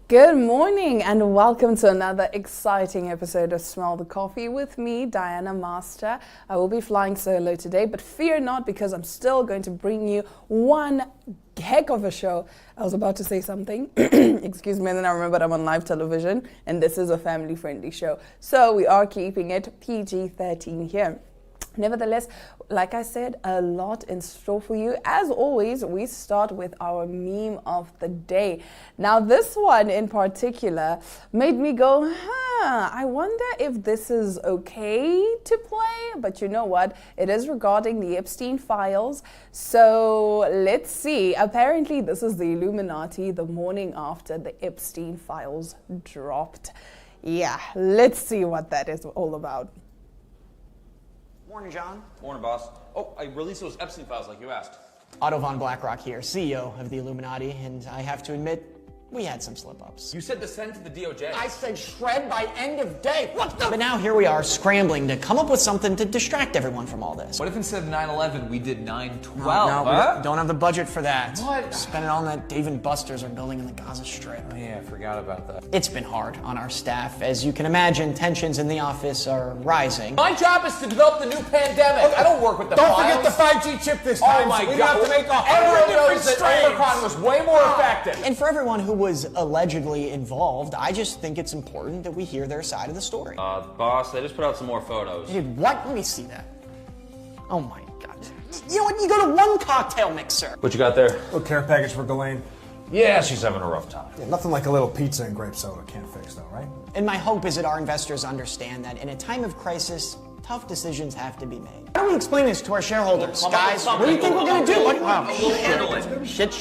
Good morning and welcome to another exciting episode of Smell the Coffee with me, Diana Master. I will be flying solo today, but fear not because I'm still going to bring you one heck of a show. I was about to say something, excuse me, and then I remembered I'm on live television and this is a family-friendly show. So we are keeping it PG-13 here. Nevertheless, like I said, a lot in store for you. As always, we start with our meme of the day. Now, this one in particular made me go, I wonder if this is okay to play. But you know what? It is regarding the Epstein files. So let's see. Apparently, this is the Illuminati the morning after the Epstein files dropped. Yeah, let's see what that is all about. Morning, John. Morning, boss. Oh, I released those Epstein files like you asked. Otto von Blackrock here, CEO of the Illuminati, and I have to admit, we had some slip-ups. You said to send to the DOJ. I said shred by end of day. What the? But now here we are scrambling to come up with something to distract everyone from all this. What if instead of 9/11 we did 9/12? No, we don't have the budget for that. What? Spend it on that Dave & Buster's are building in the Gaza Strip. Oh, yeah, I forgot about that. It's been hard on our staff. As you can imagine, tensions in the office are rising. My job is to develop the new pandemic. I don't work with the files. Don't forget the 5G chip this time. Oh my so we God. have to make Everyone 100 knows different that strains. Omicron was way more effective. And for everyone who was allegedly involved, I just think it's important that we hear their side of the story. Boss, they just put out some more photos. Dude, what? Let me see that. Oh my God. You know what? You go to one cocktail mixer. What you got there? Little care package for Ghislaine. Yeah, she's having a rough time. Yeah, nothing like a little pizza and grape soda can't fix though, right? And my hope is that our investors understand that in a time of crisis, tough decisions have to be made. How do we explain this to our shareholders? Guys, what do you think we're gonna do? Wow. Shit.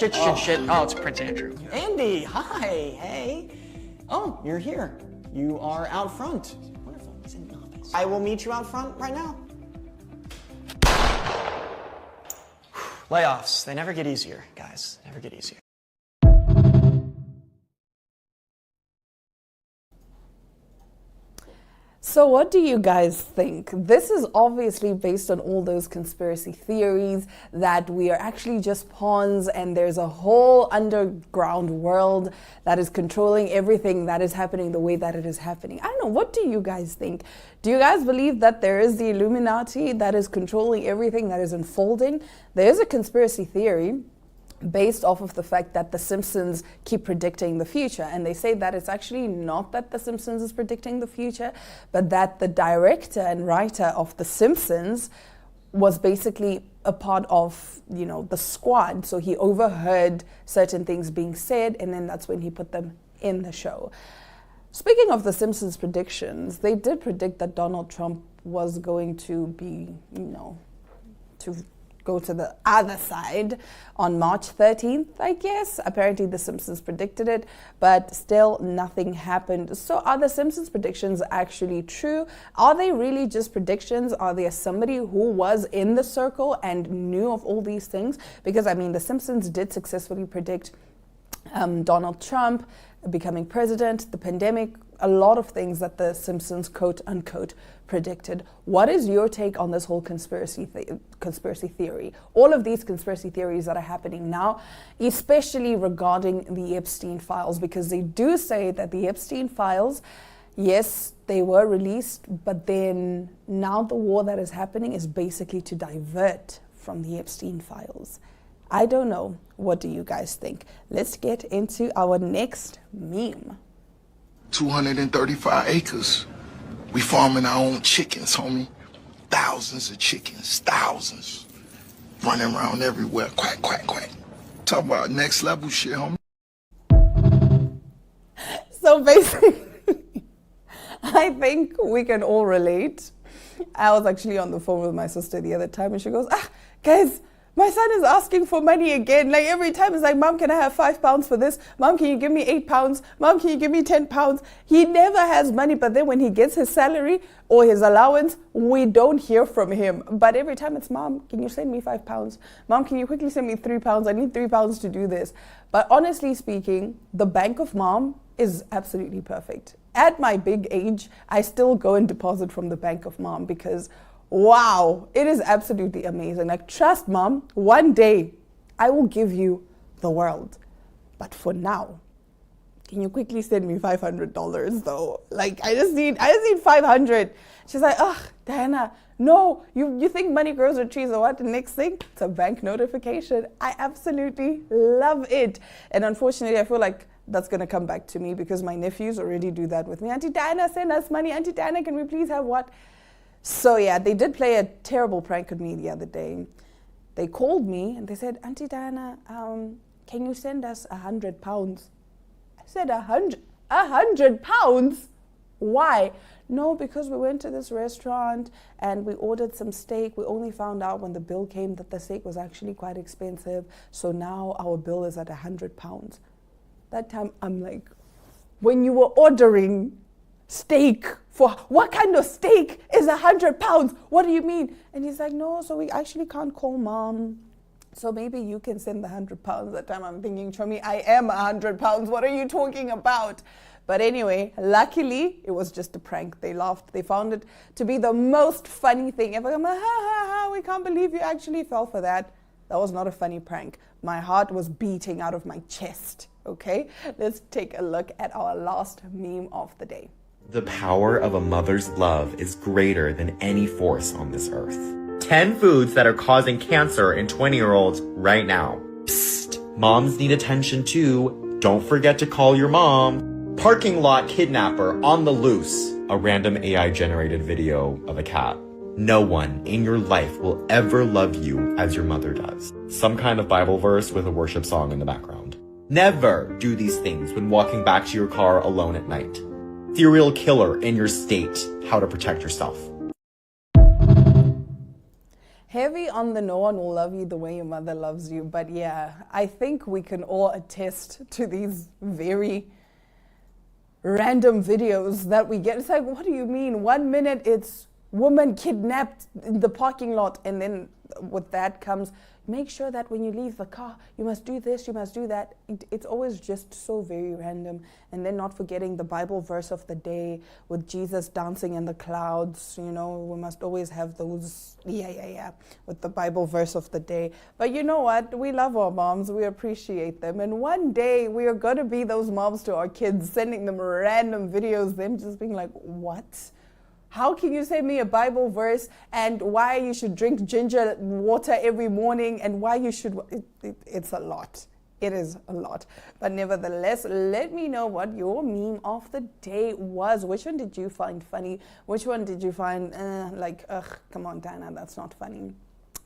Oh, it's Prince Andrew. Andy, hi, hey. Oh, you're here. You are out front. Wonderful. He's in the office. I will meet you out front right now. Layoffs, they never get easier, guys. Never get easier. So what do you guys think? This is obviously based on all those conspiracy theories that we are actually just pawns and there's a whole underground world that is controlling everything that is happening the way that it is happening. I don't know, what do you guys think? Do you guys believe that there is the Illuminati that is controlling everything that is unfolding? There is a conspiracy theory based off of the fact that The Simpsons keep predicting the future. And they say that it's actually not that The Simpsons is predicting the future, but that the director and writer of The Simpsons was basically a part of, the squad. So he overheard certain things being said, and then that's when he put them in the show. Speaking of The Simpsons predictions, they did predict that Donald Trump was going to be, to go to the other side on March 13th, I guess. Apparently The Simpsons predicted it, but still nothing happened. So are The Simpsons predictions actually true? Are they really just predictions? Are there somebody who was in the circle and knew of all these things? Because The Simpsons did successfully predict Donald Trump becoming president, the pandemic, a lot of things that The Simpsons quote unquote predicted. What is your take on this whole conspiracy theory? All of these conspiracy theories that are happening now, especially regarding the Epstein files, because they do say that the Epstein files, yes, they were released, but then now the war that is happening is basically to divert from the Epstein files. I don't know. What do you guys think? Let's get into our next meme. 235 acres. We farming our own chickens, homie. Thousands of chickens, thousands. Running around everywhere, quack, quack, quack. Talk about next level shit, homie. So basically, I think we can all relate. I was actually on the phone with my sister the other time and she goes, guys, my son is asking for money again. Like every time it's like, Mom, can I have £5 for this? Mom, can you give me £8? Mom, can you give me £10? He never has money, but then when he gets his salary or his allowance, we don't hear from him. But every time it's, Mom, can you send me £5? Mom, can you quickly send me £3? I need £3 to do this. But honestly speaking, the bank of Mom is absolutely perfect. At my big age, I still go and deposit from the bank of Mom because wow, it is absolutely amazing. Like, trust Mom, one day I will give you the world. But for now, can you quickly send me $500 though? Like, I just need 500. She's like, ugh, Diana, no, you think money grows on trees or what? The next thing, it's a bank notification. I absolutely love it. And unfortunately, I feel like that's going to come back to me because my nephews already do that with me. Auntie Diana, send us money. Auntie Diana, can we please have what? So yeah, they did play a terrible prank on me the other day. They called me and they said, Auntie Diana, can you send us £100? I said, 100 pounds? Why? No, because we went to this restaurant and we ordered some steak. We only found out when the bill came that the steak was actually quite expensive. So now our bill is at £100. That time I'm like, when you were ordering steak, for what kind of steak is £100? What do you mean? And he's like, no, so we actually can't call mom. So maybe you can send the £100. That time I'm thinking, Chomi, I am £100. What are you talking about? But anyway, luckily, it was just a prank. They laughed. They found it to be the most funny thing ever. I'm like, ha, ha, ha, we can't believe you actually fell for that. That was not a funny prank. My heart was beating out of my chest, okay? Let's take a look at our last meme of the day. The power of a mother's love is greater than any force on this earth. 10 foods that are causing cancer in 20-year-olds right now. Psst, moms need attention too. Don't forget to call your mom. Parking lot kidnapper on the loose. A random AI-generated video of a cat. No one in your life will ever love you as your mother does. Some kind of Bible verse with a worship song in the background. Never do these things when walking back to your car alone at night. Serial killer in your state. How to protect yourself. Heavy on the no one will love you the way your mother loves you. But yeah, I think we can all attest to these very random videos that we get. It's like, what do you mean? 1 minute it's woman kidnapped in the parking lot, and then with that comes, make sure that when you leave the car, you must do this, you must do that. It's always just so very random. And then not forgetting the Bible verse of the day with Jesus dancing in the clouds. You know, we must always have those, with the Bible verse of the day. But you know what? We love our moms. We appreciate them. And one day we are going to be those moms to our kids, sending them random videos, them just being like, what? How can you send me a Bible verse and why you should drink ginger water every morning and why you should... It's a lot. It is a lot. But nevertheless, let me know what your meme of the day was. Which one did you find funny? Which one did you find come on, Diana, that's not funny.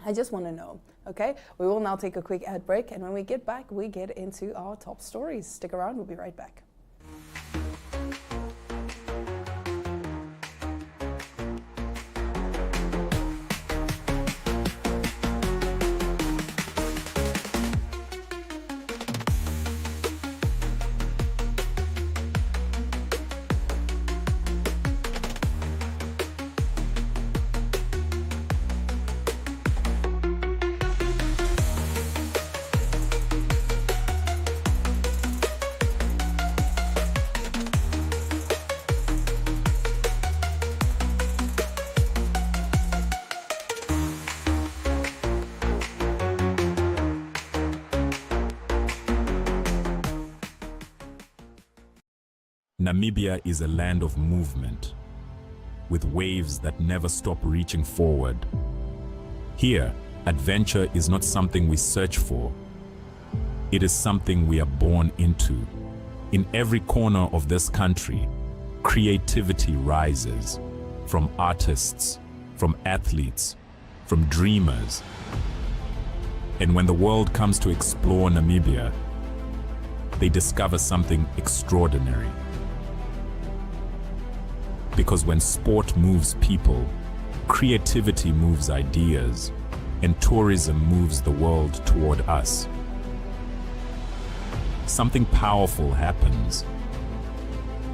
I just want to know, okay? We will now take a quick ad break, and when we get back, we get into our top stories. Stick around, we'll be right back. Namibia is a land of movement, with waves that never stop reaching forward. Here, adventure is not something we search for. It is something we are born into. In every corner of this country, creativity rises, from artists, from athletes, from dreamers. And when the world comes to explore Namibia, they discover something extraordinary. Because when sport moves people, creativity moves ideas, and tourism moves the world toward us. Something powerful happens.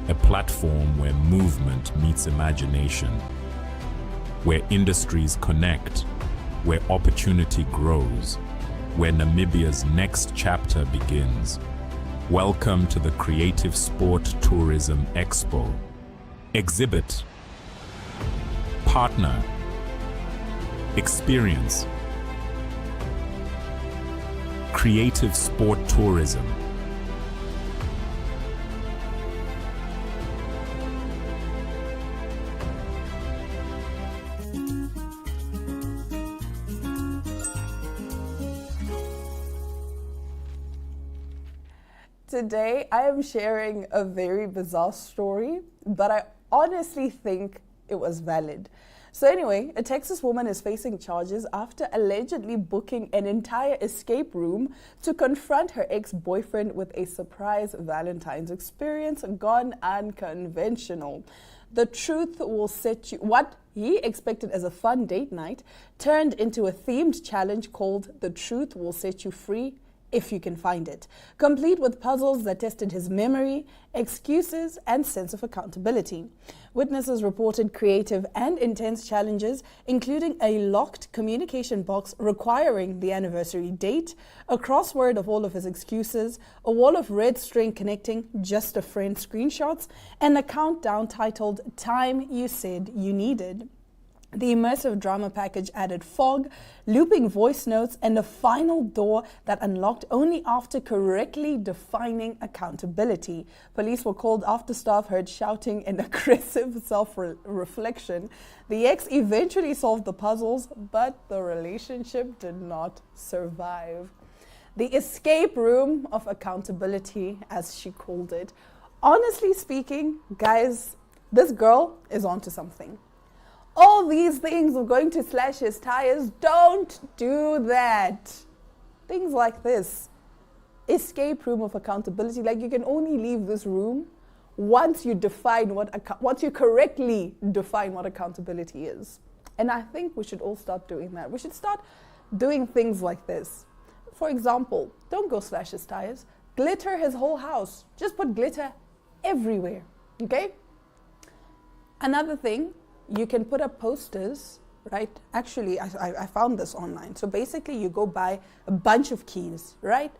A platform where movement meets imagination, where industries connect, where opportunity grows, where Namibia's next chapter begins. Welcome to the Creative Sport Tourism Expo. Exhibit, partner, experience. Creative Sport Tourism. today I am sharing a very bizarre story, but I honestly think it was valid. So anyway, a Texas woman is facing charges after allegedly booking an entire escape room to confront her ex-boyfriend with a surprise Valentine's experience gone unconventional. The truth will set you... What he expected as a fun date night turned into a themed challenge called The Truth Will Set You Free If You Can Find It, complete with puzzles that tested his memory, excuses, and sense of accountability. Witnesses reported creative and intense challenges, including a locked communication box requiring the anniversary date, a crossword of all of his excuses, a wall of red string connecting just a friend screenshots, and a countdown titled Time You Said You Needed. The immersive drama package added fog, looping voice notes, and a final door that unlocked only after correctly defining accountability. Police were called after staff heard shouting and aggressive self-reflection. The ex eventually solved the puzzles, but the relationship did not survive. The escape room of accountability, as she called it. Honestly speaking, guys, this girl is onto something. All these things of going to slash his tires, don't do that. Things like this. Escape room of accountability. Like, you can only leave this room once you correctly define what accountability is. And I think we should all start doing that. We should start doing things like this. For example, don't go slash his tires. Glitter his whole house. Just put glitter everywhere, okay? Another thing, you can put up posters, right? Actually, I found this online. So basically, you go buy a bunch of keys, right?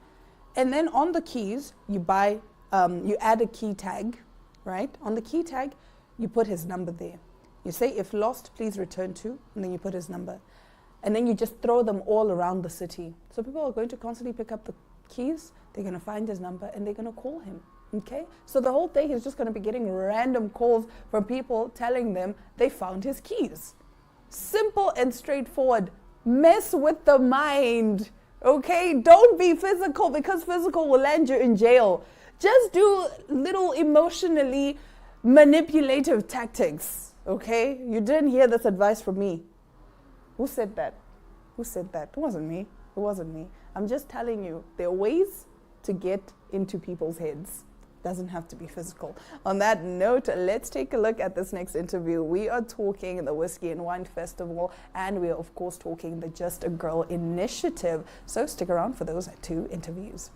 And then on the keys, you add a key tag, right? On the key tag, you put his number there. You say, if lost, please return to, and then you put his number. And then you just throw them all around the city. So people are going to constantly pick up the keys, they're going to find his number, and they're going to call him. Okay, so the whole day he's just going to be getting random calls from people telling them they found his keys. Simple and straightforward. Mess with the mind. Okay, don't be physical, because physical will land you in jail. Just do little emotionally manipulative tactics. Okay, you didn't hear this advice from me. Who said that? Who said that? It wasn't me. It wasn't me. I'm just telling you, there are ways to get into people's heads. Doesn't have to be physical. On that note, let's take a look at this next interview. We are talking the Whiskey and Wine Festival, and we are of course talking the Just a Girl initiative. So stick around for those 2 interviews.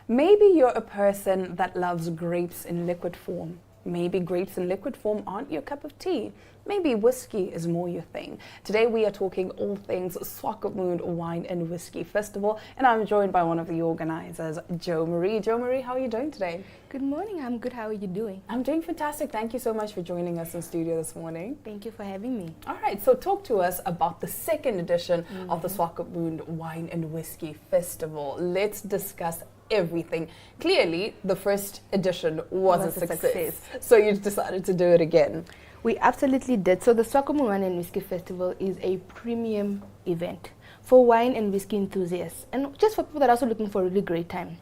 Maybe you're a person that loves grapes in liquid form. Maybe grapes in liquid form aren't your cup of tea. Maybe whiskey is more your thing. Today we are talking all things Swakopmund Wine and Whiskey Festival, and I'm joined by one of the organizers, Jo Marie. Jo Marie, how are you doing today? Good morning, I'm good. How are you doing? I'm doing fantastic. Thank you so much for joining us in studio this morning. Thank you for having me. All right, so talk to us about the second edition of the Swakopmund Wine and Whiskey Festival. Let's discuss everything. Clearly, the first edition was a success. So you decided to do it again. We absolutely did. So the Swakopmund Wine and Whiskey Festival is a premium event for wine and whiskey enthusiasts, and just for people that are also looking for a really great time.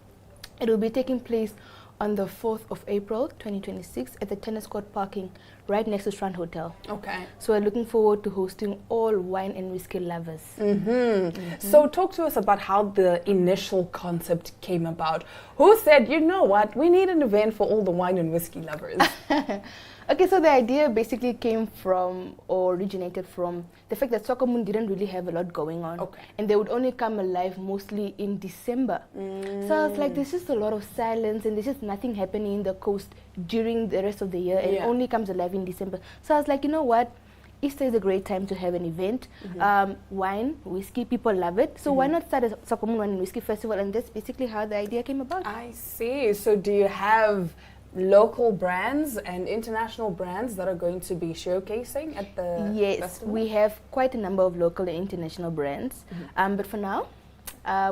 It will be taking place on the 4th of April 2026 at the tennis court parking right next to Strand Hotel. Okay. So we're looking forward to hosting all wine and whiskey lovers. So talk to us about how the initial concept came about. Who said, you know what, we need an event for all the wine and whiskey lovers? Okay, so the idea basically came from, or originated from, the fact that Swakopmund didn't really have a lot going on. Okay. And they would only come alive mostly in December. So I was like, there's just a lot of silence and there's just nothing happening in the coast during the rest of the year, and it only comes alive in December. So I was like, you know what? Easter is a great time to have an event. Wine, whiskey, people love it. So why not start a Swakopmund Wine and Whiskey Festival? And that's basically how the idea came about. I see. So do you have local brands and international brands that are going to be showcasing at the festival? We have quite a number of local and international brands. But for now,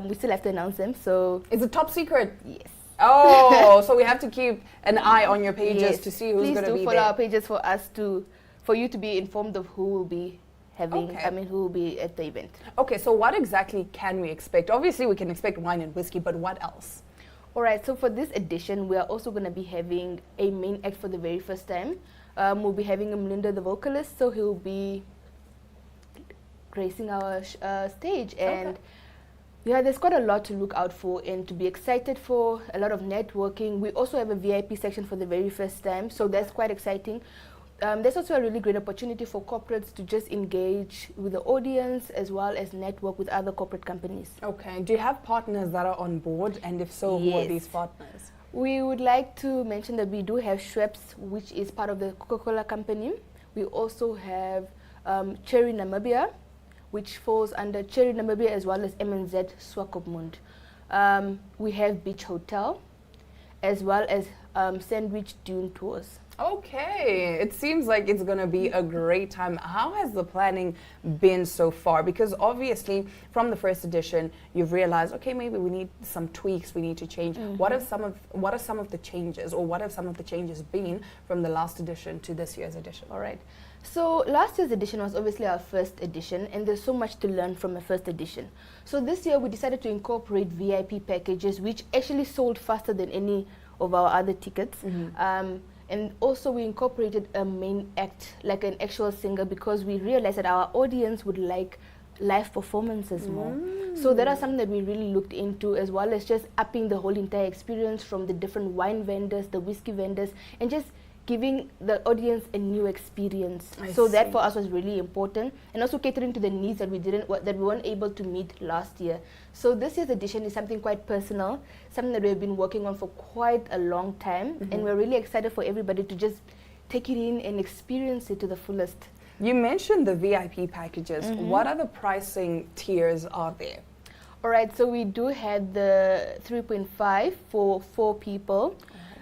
we still have to announce them. So Is it top secret? yes. Oh, so we have to keep an eye on your pages to see who's going to be Please do follow there. our pages for you to be informed of who will be having, Okay. who will be at the event. Okay, so what exactly can we expect? Obviously, we can expect wine and whiskey, but what else? All right, so for this edition, we are also going to be having a main act for the very first time. We'll be having Melinda, the vocalist, so he'll be gracing our stage. And yeah, there's quite a lot to look out for and to be excited for, a lot of networking. We also have a VIP section for the very first time, so that's quite exciting. There's also a really great opportunity for corporates to just engage with the audience as well as network with other corporate companies. Okay, do you have partners that are on board? And if so, who are Yes. these partners? We would like to mention that we do have Schweppes, which is part of the Coca-Cola company. We also have Cherry Namibia, which falls under Cherry Namibia as well as MNZ Swakopmund. We have Beach Hotel, as well as Sandwich Dune Tours. Okay, it seems like it's going to be a great time. How has the planning been so far? Because obviously, from the first edition, you've realized, okay, maybe we need some tweaks, we need to change. What are some of the changes, or what have some of the changes been from the last edition to this year's edition? All right. So last year's edition was obviously our first edition, and there's so much to learn from a first edition. So this year we decided to incorporate VIP packages, which actually sold faster than any of our other tickets. And also we incorporated a main act, like an actual singer, because we realized that our audience would like live performances more. So that are something that we really looked into, as well as just upping the whole entire experience from the different wine vendors, the whiskey vendors, and just giving the audience a new experience. So that for us was really important, and also catering to the needs that we weren't able to meet last year. So this year's edition is something quite personal, something that we've been working on for quite a long time, and we're really excited for everybody to just take it in and experience it to the fullest. You mentioned the VIP packages. What other pricing tiers are there? All right, so we do have the 3.5 for 4 people.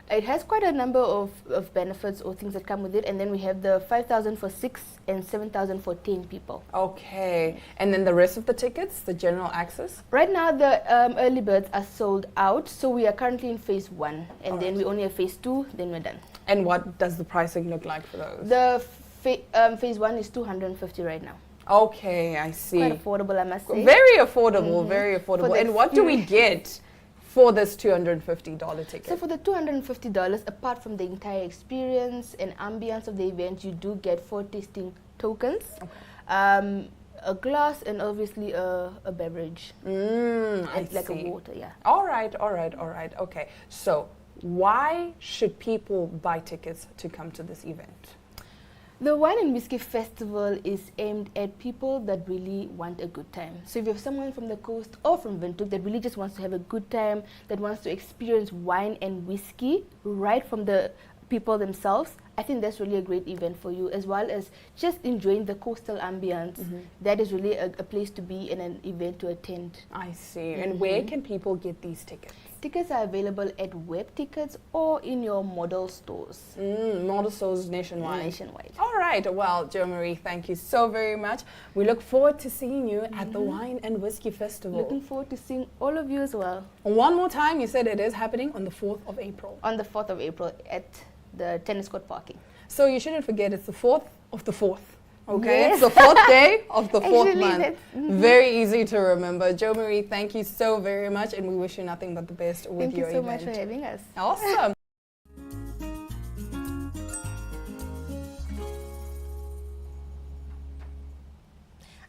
It has quite a number of benefits or things that come with it, and then we have the 5,000 for 6 and 7,000 for 10 people. Okay, and then the rest of the tickets, the general access? Right now, the early birds are sold out, so we are currently in phase 1, and then we only have phase 2, then we're done. And what does the pricing look like for those? The phase 1 is 250 right now. Okay, I see. Quite affordable, I must say. Very affordable, very For affordable. the And what do we get for this $250 ticket? So for the $250, apart from the entire experience and ambience of the event, you do get 4 tasting tokens, a glass, and obviously a beverage, like a water. Yeah. All right. Okay. So why should people buy tickets to come to this event? The Wine and Whiskey Festival is aimed at people that really want a good time. So if you have someone from the coast or from Windhoek that really just wants to have a good time, that wants to experience wine and whiskey right from the people themselves, I think that's really a great event for you, as well as just enjoying the coastal ambience. That is really a place to be and an event to attend. I see. And where can people get these tickets? Tickets are available at web tickets or in your model stores. Model stores nationwide. Nationwide. All right. Well, Jo Marie, thank you so very much. We look forward to seeing you at the Wine and Whiskey Festival. Looking forward to seeing all of you as well. One more time, you said it is happening on the 4th of April. On the 4th of April at the tennis court parking. So you shouldn't forget, it's the 4th of the 4th. Okay, Yes. it's the 4th day of the 4th Actually, month. that's- Very easy to remember. Jo Marie, thank you so very much, and we wish you nothing but the best with Thank you your so event. much for having us. Awesome.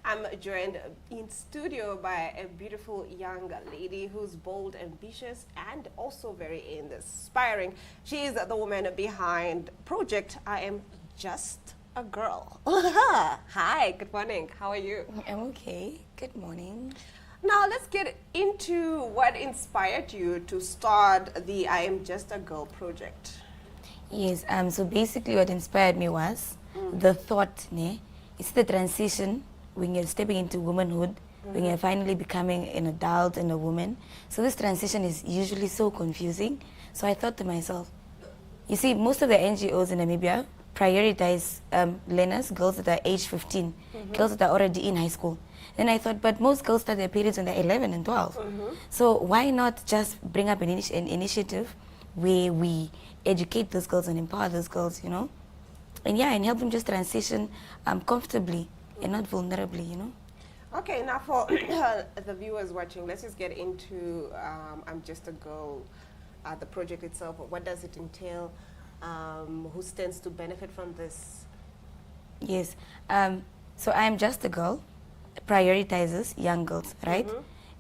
I'm joined in studio by a beautiful young lady who's bold, ambitious, and also very inspiring. She is the woman behind Project I Am Just a Girl. Hi, good morning. How are you? I'm okay. Good morning. Now let's get into what inspired you to start the I Am Just a Girl project. Yes, so basically what inspired me was the thought, it's the transition when you're stepping into womanhood, when you're finally becoming an adult and a woman. So this transition is usually so confusing. So I thought to myself, you see, most of the NGOs in Namibia prioritize learners, girls that are age 15, girls that are already in high school. Then I thought, but most girls start their periods when they're 11 and 12. So why not just bring up an initiative where we educate those girls and empower those girls, you know? And yeah, and help them just transition comfortably and not vulnerably, you know. Okay, now for the viewers watching, let's just get into I'm Just a Girl, the project itself. What does it entail? Who stands to benefit from this? Yes. So I'm Just a Girl prioritizes young girls, right?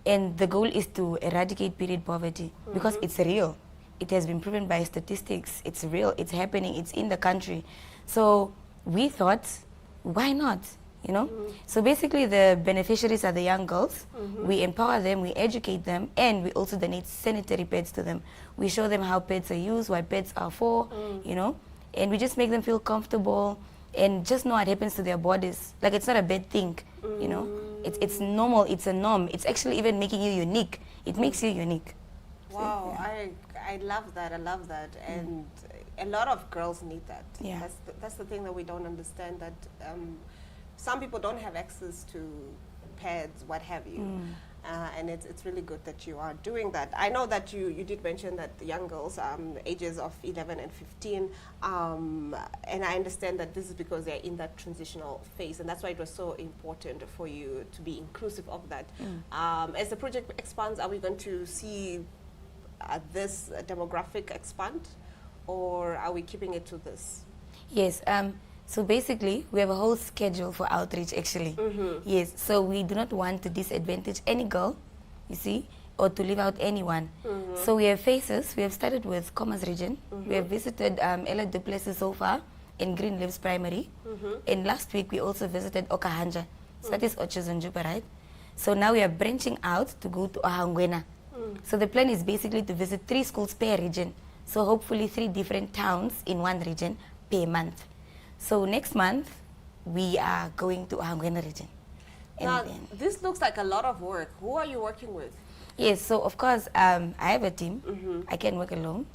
And the goal is to eradicate period poverty because it's real. It has been proven by statistics. It's real. It's happening. It's in the country. So we thought, why not? You know? So basically the beneficiaries are the young girls. We empower them, we educate them, and we also donate sanitary pads to them. We show them how pads are used, what pads are for, you know? And we just make them feel comfortable and just know what happens to their bodies. Like, it's not a bad thing, you know? It's normal, it's a norm. It's actually even making you unique. It makes you unique. Wow, I love that, I love that. And a lot of girls need that. Yeah. That's the thing that we don't understand, that some people don't have access to pads, what have you. And it's really good that you are doing that. I know that you did mention that the young girls, ages of 11 and 15, and I understand that this is because they're in that transitional phase, and that's why it was so important for you to be inclusive of that. As the project expands, are we going to see this demographic expand, or are we keeping it to this? Yes. So basically, we have a whole schedule for outreach, actually. Yes, so we do not want to disadvantage any girl, you see, or to leave out anyone. So we have phases. We have started with Commerce Region. We have visited Ella Du Plessis so far in Green Leaves Primary. And last week, we also visited Okahanja. So that is Ochezonjupa, right? So now we are branching out to go to Ohangwena. So the plan is basically to visit 3 schools per region. So hopefully 3 different towns in one region per month. So next month, we are going to Ohangwena region. Now, this looks like a lot of work. Who are you working with? Yes, so of course, I have a team. I can work alone.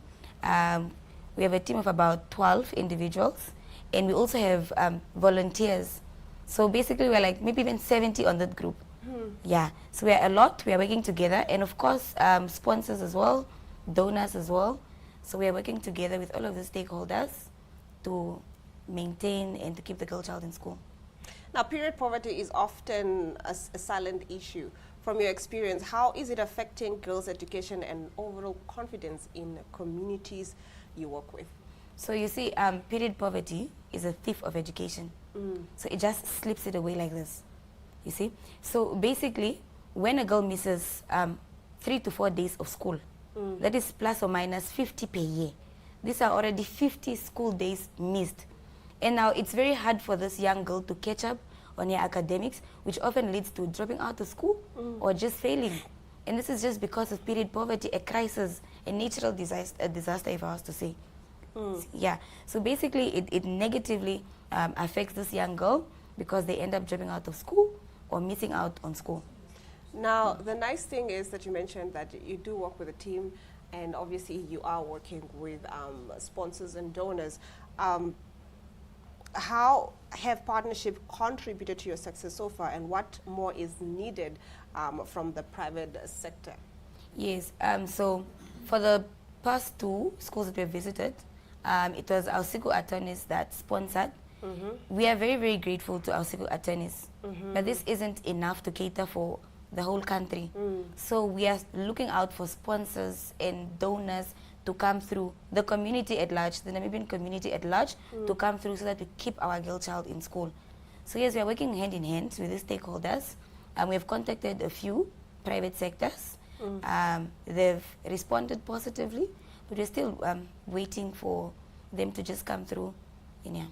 We have a team of about 12 individuals, and we also have volunteers. So basically, we're like maybe even 70 on that group. Yeah, so we are a lot. We are working together, and of course, sponsors as well, donors as well. So we are working together with all of the stakeholders to maintain and to keep the girl child in school. Now, period poverty is often a silent issue. From your experience, how is it affecting girls' education and overall confidence in communities you work with? So you see, period poverty is a thief of education. So it just slips it away like this, you see. So basically, when a girl misses 3 to 4 days of school, that is plus or minus 50 per year. These are already 50 school days missed. And now it's very hard for this young girl to catch up on her academics, which often leads to dropping out of school or just failing. And this is just because of period poverty, a crisis, a natural disaster, if I was to say. Yeah, so basically it negatively affects this young girl because they end up dropping out of school or missing out on school. Now, the nice thing is that you mentioned that you do work with a team, and obviously you are working with sponsors and donors. How have partnership contributed to your success so far, and what more is needed from the private sector? Yes, so for the past 2 schools that we have visited, it was our SIGU attorneys that sponsored. We are very, very grateful to our SIGU attorneys, but this isn't enough to cater for the whole country. So we are looking out for sponsors and donors to come through, the community at large, the Namibian community at large, to come through so that we keep our girl child in school. So yes, we are working hand in hand with the stakeholders, and we have contacted a few private sectors. They've responded positively, but we're still waiting for them to just come through in here.